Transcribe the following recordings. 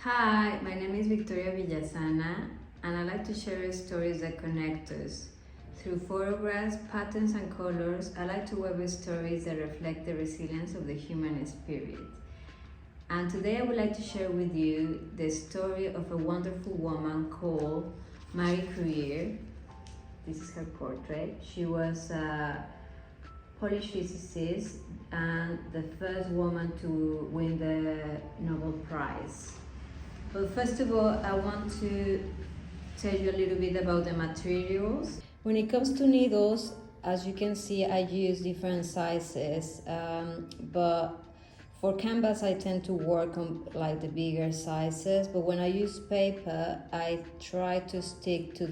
Hi, my name is Victoria Villasana, and I like to share stories that connect us. Through photographs, patterns, and colors, I like to weave stories that reflect the resilience of the human spirit. And today I would like to share with you the story of a wonderful woman called Marie Curie. This is her portrait. She was a Polish physicist and the first woman to win the Nobel Prize. But first of all, I want to tell you a little bit about the materials. When it comes to needles, as you can see, I use different sizes, but for canvas, I tend to work on like the bigger sizes. But when I use paper, I try to stick to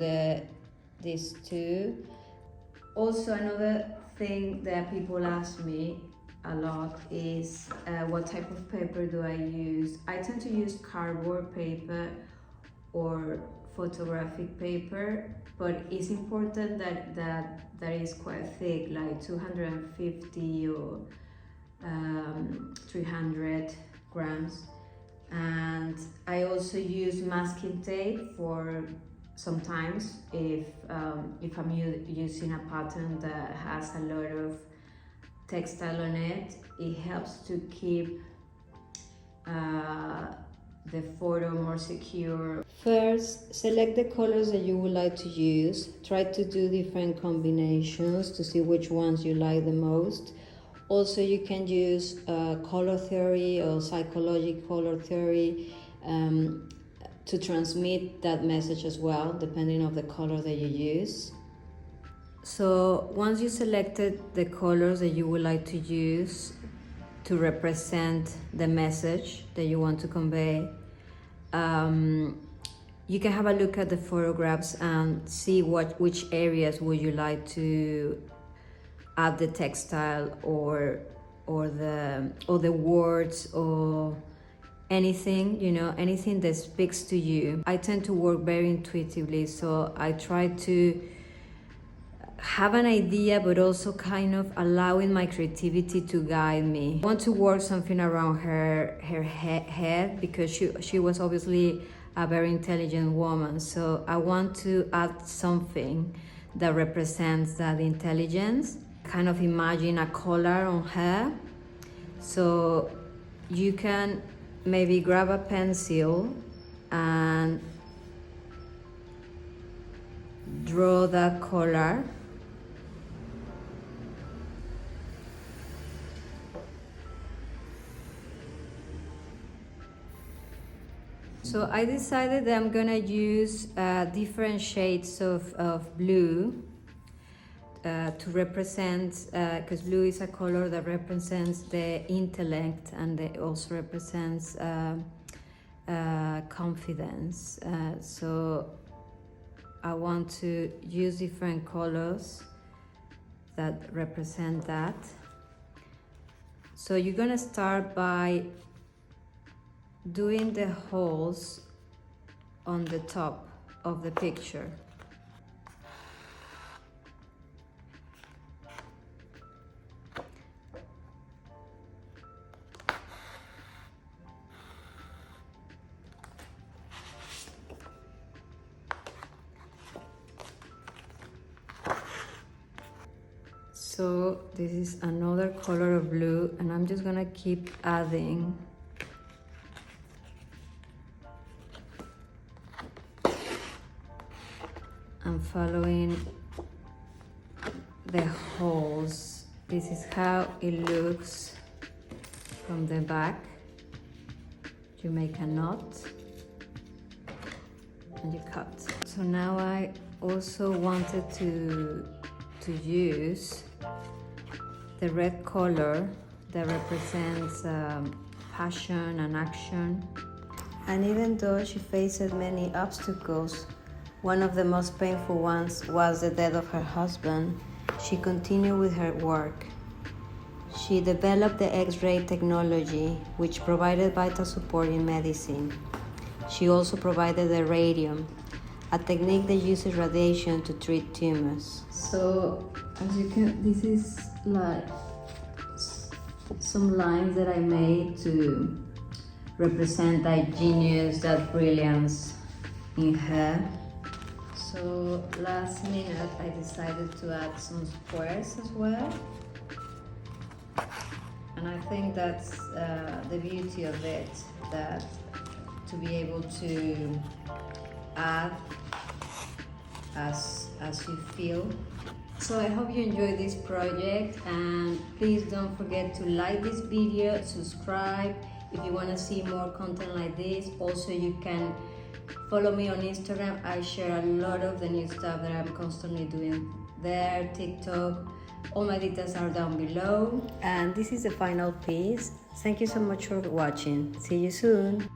these two. Also, another thing that people ask me a lot is what type of paper do I use. I tend to use cardboard paper or photographic paper, but it's important that is quite thick, like 250 or 300 grams. And I also use masking tape for sometimes if I'm using a pattern that has a lot of textile on it. It helps to keep the photo more secure. First, select the colors that you would like to use. Try to do different combinations to see which ones you like the most. Also, you can use color theory or psychological color theory to transmit that message as well, depending on the color that you use. So once you selected the colors that you would like to use to represent the message that you want to convey, you can have a look at the photographs and see which areas would you like to add the textile or the words or anything, anything that speaks to you. I tend to work very intuitively, so I try to have an idea but also kind of allowing my creativity to guide me. I want to work something around her head because she was obviously a very intelligent woman, so I want to add something that represents that intelligence. Kind of imagine a collar on her, so you can maybe grab a pencil and draw that collar. So I decided that I'm gonna use different shades of blue to represent, because blue is a color that represents the intellect and it also represents confidence. So I want to use different colors that represent that. So you're gonna start by doing the holes on the top of the picture. So this is another color of blue, and I'm just gonna keep adding and following the holes. This is how it looks from the back. You make a knot and you cut. So now I also wanted to use the red color that represents passion and action. And even though she faced many obstacles, one of the most painful ones was the death of her husband, she continued with her work. She developed the X-ray technology, which provided vital support in medicine. She also provided the radium, a technique that uses radiation to treat tumors. So, as you can, this is like some lines that I made to represent that genius, that brilliance in her. So last minute I decided to add some squares as well, and I think that's the beauty of it, that to be able to add as you feel. So I hope you enjoyed this project, and please don't forget to like this video, subscribe if you want to see more content like this. Also, you can follow me on Instagram. I share a lot of the new stuff that I'm constantly doing there, TikTok. All my details are down below. And this is the final piece. Thank you so much for watching. See you soon.